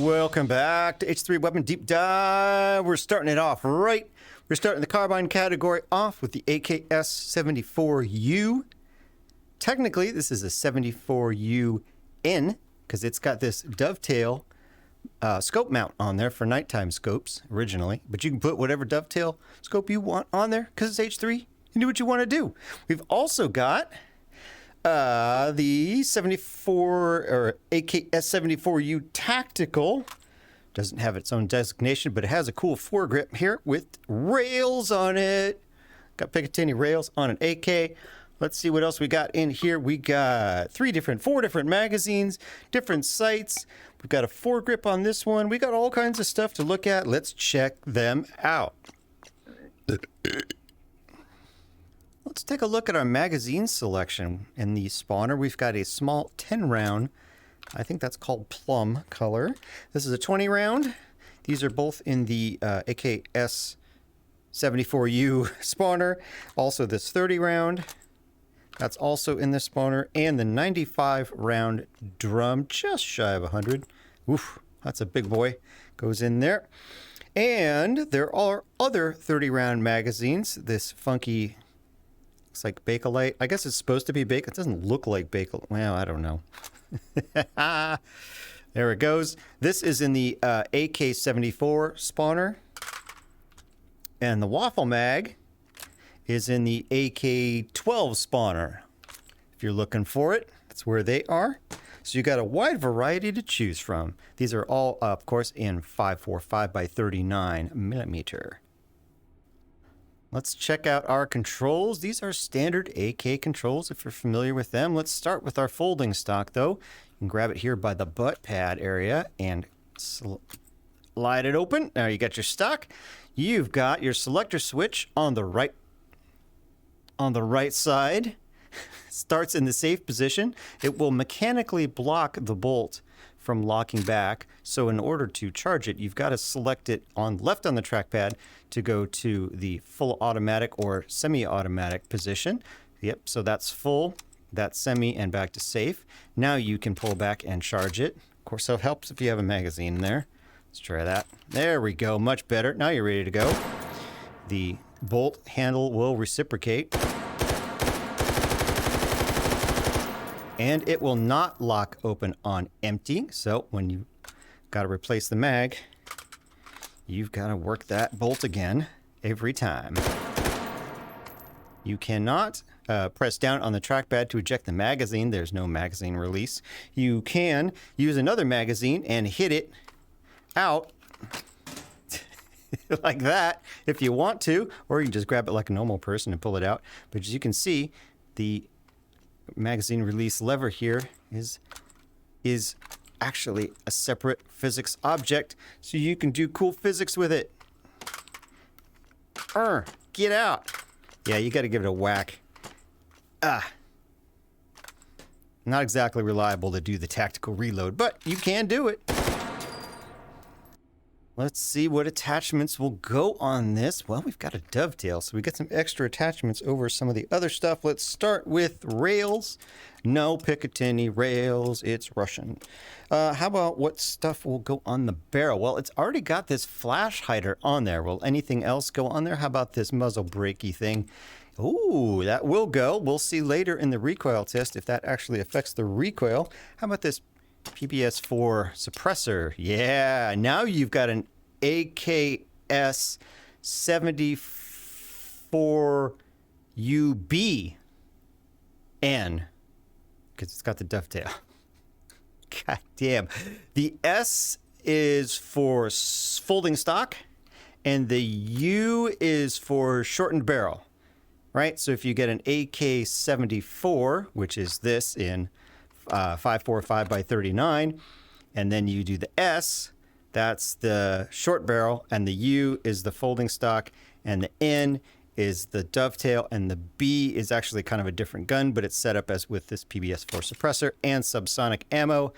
Welcome back to H3 Weapon Deep Dive. We're starting it off right. We're starting the carbine category off with the AKS-74U. Technically, this is a 74UN because it's got this dovetail scope mount on there for nighttime scopes originally. But you can put whatever dovetail scope you want on there because it's H3. You do what you want to do. We've also got the 74 or AKS-74U Tactical. Doesn't have its own designation, but it has a cool foregrip here with rails on it. Got Picatinny rails on an AK. Let's see what else we got in here. We got four different magazines, different sights. We've got a foregrip on this one. We got all kinds of stuff to look at. Let's check them out. Let's take a look at our magazine selection. In the spawner, we've got a small 10-round. I think that's called plum color. This is a 20-round. These are both in the AKS-74U spawner. Also this 30-round. That's also in the spawner. And the 95-round drum, just shy of 100. Oof, that's a big boy. Goes in there. And there are other 30-round magazines. This funky... looks like Bakelite. I guess it's supposed to be Bakelite. It doesn't look like Bakelite. Well, I don't know. There it goes. This is in the AK-74 spawner. And the Waffle Mag is in the AK-12 spawner. If you're looking for it, that's where they are. So you got a wide variety to choose from. These are all, of course, in 545 by 39 millimeter. Let's check out our controls. These are standard AK controls if you're familiar with them. Let's start with our folding stock though. You can grab it here by the butt pad area and slide it open. Now you got your stock. You've got your selector switch on the right side. Starts in the safe position. It will mechanically block the bolt from locking back. So in order to charge it, you've got to select it on left on the trackpad to go to the full automatic or semi-automatic position. Yep, so that's full, that's semi, and back to safe. Now you can pull back and charge it. Of course, it helps if you have a magazine in there. Let's try that. There we go, much better. Now you're ready to go. The bolt handle will reciprocate. And it will not lock open on empty. So when you got to replace the mag, you've got to work that bolt again every time. You cannot press down on the trackpad to eject the magazine. There's no magazine release. You can use another magazine and hit it out like that if you want to, or you can just grab it like a normal person and pull it out. But as you can see, the magazine release lever here is actually a separate physics object, so you can do cool physics with it. Get out. Yeah, you got to give it a whack. Not exactly reliable to do the tactical reload, but you can do it. Let's see what attachments will go on this. Well, we've got a dovetail, so we got some extra attachments over some of the other stuff. Let's start with rails. No Picatinny rails, it's Russian. How about what stuff will go on the barrel? Well, it's already got this flash hider on there. Will anything else go on there? How about this muzzle brakey thing? Ooh, that will go. We'll see later in the recoil test if that actually affects the recoil. How about this PBS4 suppressor? Yeah, now you've got an AKS-74UBN because it's got the dovetail. God damn. The S is for folding stock and the U is for shortened barrel, right? So if you get an AK-74, which is this in 545 by 39, and then you do the S, that's the short barrel, and the U is the folding stock, and the N is the dovetail, and the B is actually kind of a different gun, but it's set up as with this PBS4 suppressor and subsonic ammo.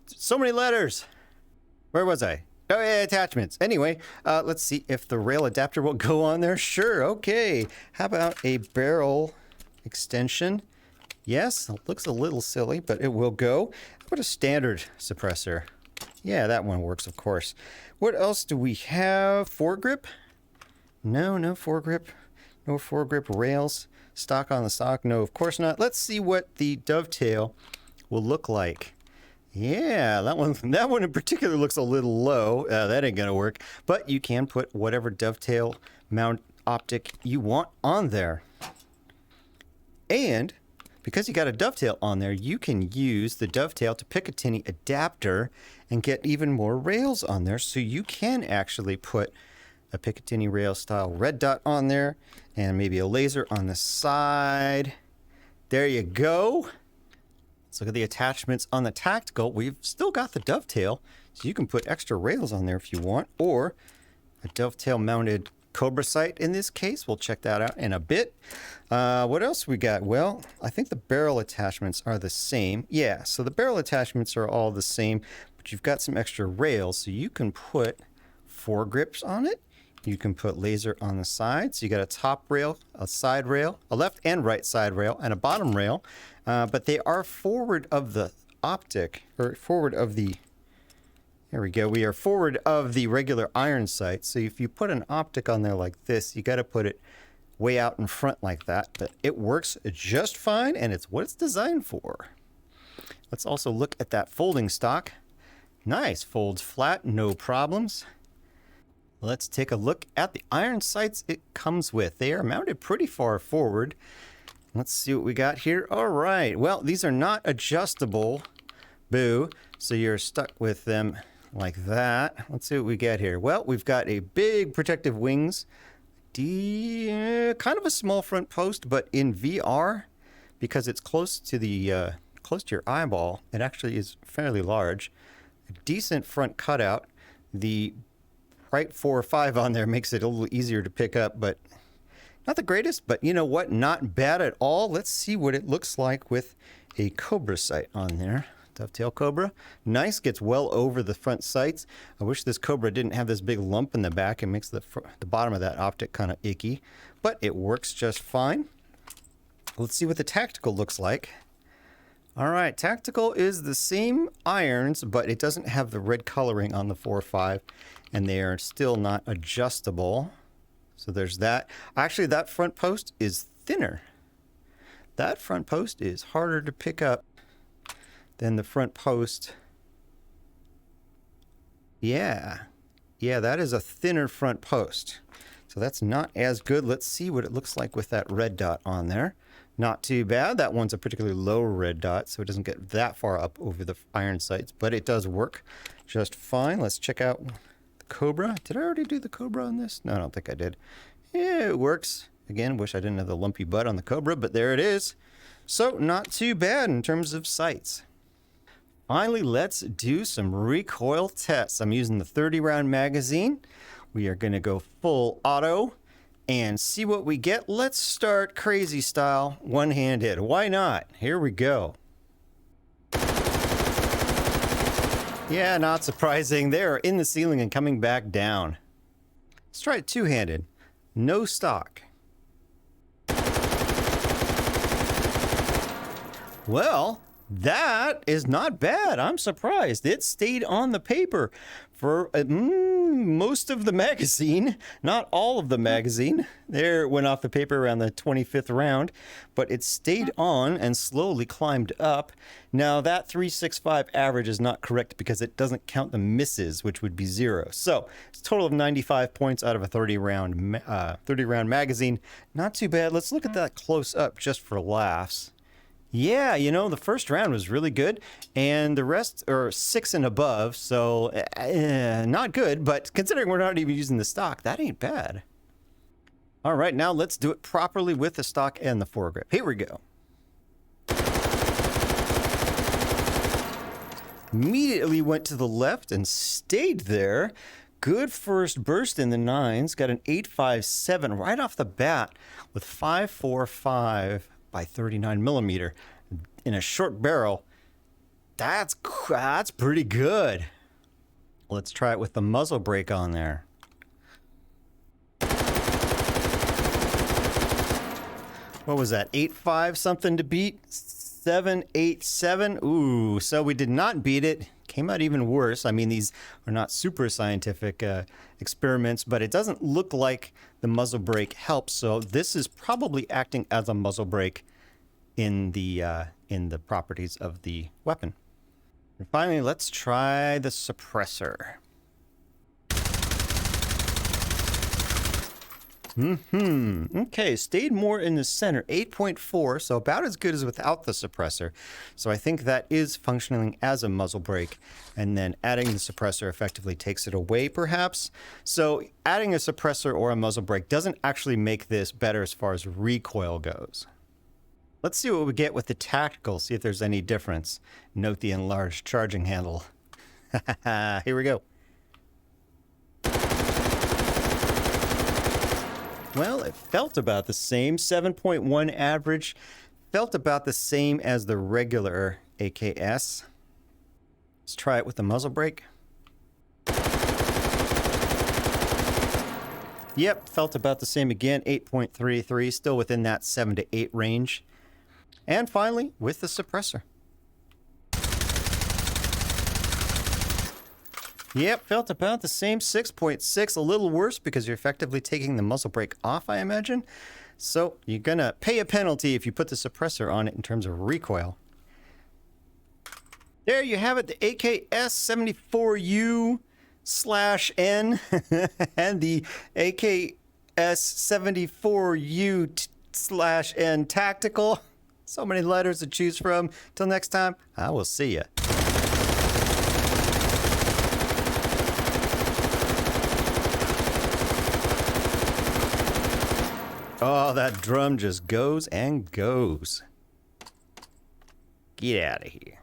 So many letters. Where was I? Oh yeah, attachments. Anyway, let's see if the rail adapter will go on there. Sure, okay. How about a barrel extension? Yes, it looks a little silly, but it will go. What a standard suppressor. Yeah, that one works, of course. What else do we have? Foregrip? No, no foregrip. No foregrip rails. Stock on the stock? No, of course not. Let's see what the dovetail will look like. Yeah, that one in particular looks a little low. That ain't gonna work. But you can put whatever dovetail mount optic you want on there. And because you got a dovetail on there, you can use the dovetail to Picatinny adapter and get even more rails on there. So you can actually put a Picatinny rail style red dot on there and maybe a laser on the side. There you go. Let's look at the attachments on the tactical. We've still got the dovetail, so you can put extra rails on there if you want, or a dovetail mounted Cobra sight in this case. We'll check that out in a bit. What else we got? Well, I think the barrel attachments are the same. Yeah, so the barrel attachments are all the same, but you've got some extra rails, so you can put foregrips on it. You can put laser on the side. So you got a top rail, a side rail, a left and right side rail, and a bottom rail. But they are forward of the optic, or forward of the, there we go. We are forward of the regular iron sight. So if you put an optic on there like this, you got to put it way out in front like that. But it works just fine, and it's what it's designed for. Let's also look at that folding stock. Nice, folds flat, no problems. Let's take a look at the iron sights it comes with. They are mounted pretty far forward. Let's see what we got here. All right, well, these are not adjustable, boo, so you're stuck with them like that. Let's see what we get here. Well, we've got a big protective wings, kind of a small front post, but in VR, because it's close to the close to your eyeball, it actually is fairly large. A decent front cutout. The right 4 or 5 on there makes it a little easier to pick up, but not the greatest. But you know what? Not bad at all. Let's see what it looks like with a Cobra sight on there. Dovetail Cobra. Nice, gets well over the front sights. I wish this Cobra didn't have this big lump in the back. It makes the bottom of that optic kind of icky, but it works just fine. Let's see what the tactical looks like. All right, tactical is the same irons, but it doesn't have the red coloring on the 4.5, and they are still not adjustable. So there's that. Actually, that front post is thinner. That front post is harder to pick up than the front post. Yeah, that is a thinner front post. So that's not as good. Let's see what it looks like with that red dot on there. Not too bad. That one's a particularly low red dot, so it doesn't get that far up over the iron sights, but it does work just fine. Let's check out the Cobra. Did I already do the Cobra on this? No, I don't think I did. Yeah, it works. Again, wish I didn't have the lumpy butt on the Cobra, but there it is. So not too bad in terms of sights. Finally, let's do some recoil tests. I'm using the 30-round magazine. We are going to go full auto and see what we get. Let's start crazy style, one-handed. Why not? Here we go. Yeah, not surprising. They are in the ceiling and coming back down. Let's try it two-handed. No stock. Well, that is not bad. I'm surprised. It stayed on the paper for most of the magazine, not all of the magazine. There, it went off the paper around the 25th round, but it stayed on and slowly climbed up. Now, that 365 average is not correct because it doesn't count the misses, which would be 0. So, it's a total of 95 points out of a 30-round magazine. Not too bad. Let's look at that close up just for laughs. Yeah, you know, the first round was really good, and the rest are 6 and above, so not good, but considering we're not even using the stock, that ain't bad. All right, now let's do it properly with the stock and the foregrip. Here we go. Immediately went to the left and stayed there. Good first burst in the 9s, got an 8.57 right off the bat with 5.45 by 39 millimeter in a short barrel. That's pretty good. Let's try it with the muzzle brake on there. What was that? 8.5 something to beat? 7.87. Ooh, so we did not beat it. came out even worse. I mean, these are not super scientific experiments, but it doesn't look like the muzzle brake helps. So this is probably acting as a muzzle brake in the properties of the weapon. And finally, let's try the suppressor. Okay, stayed more in the center, 8.4, so about as good as without the suppressor. So I think that is functioning as a muzzle brake, and then adding the suppressor effectively takes it away, perhaps. So adding a suppressor or a muzzle brake doesn't actually make this better as far as recoil goes. Let's see what we get with the tactical, see if there's any difference. Note the enlarged charging handle. Here we go. Well, it felt about the same, 7.1 average. Felt about the same as the regular AKS. Let's try it with the muzzle brake. Yep, felt about the same again, 8.33, still within that 7 to 8 range. And finally, with the suppressor. Yep, felt about the same, 6.6, a little worse because you're effectively taking the muzzle brake off, I imagine. So you're gonna pay a penalty if you put the suppressor on it in terms of recoil. There you have it, the AKS-74U/N and the AKS-74U/N tactical. So many letters to choose from. Till next time, I will see ya. Oh, that drum just goes and goes. Get out of here.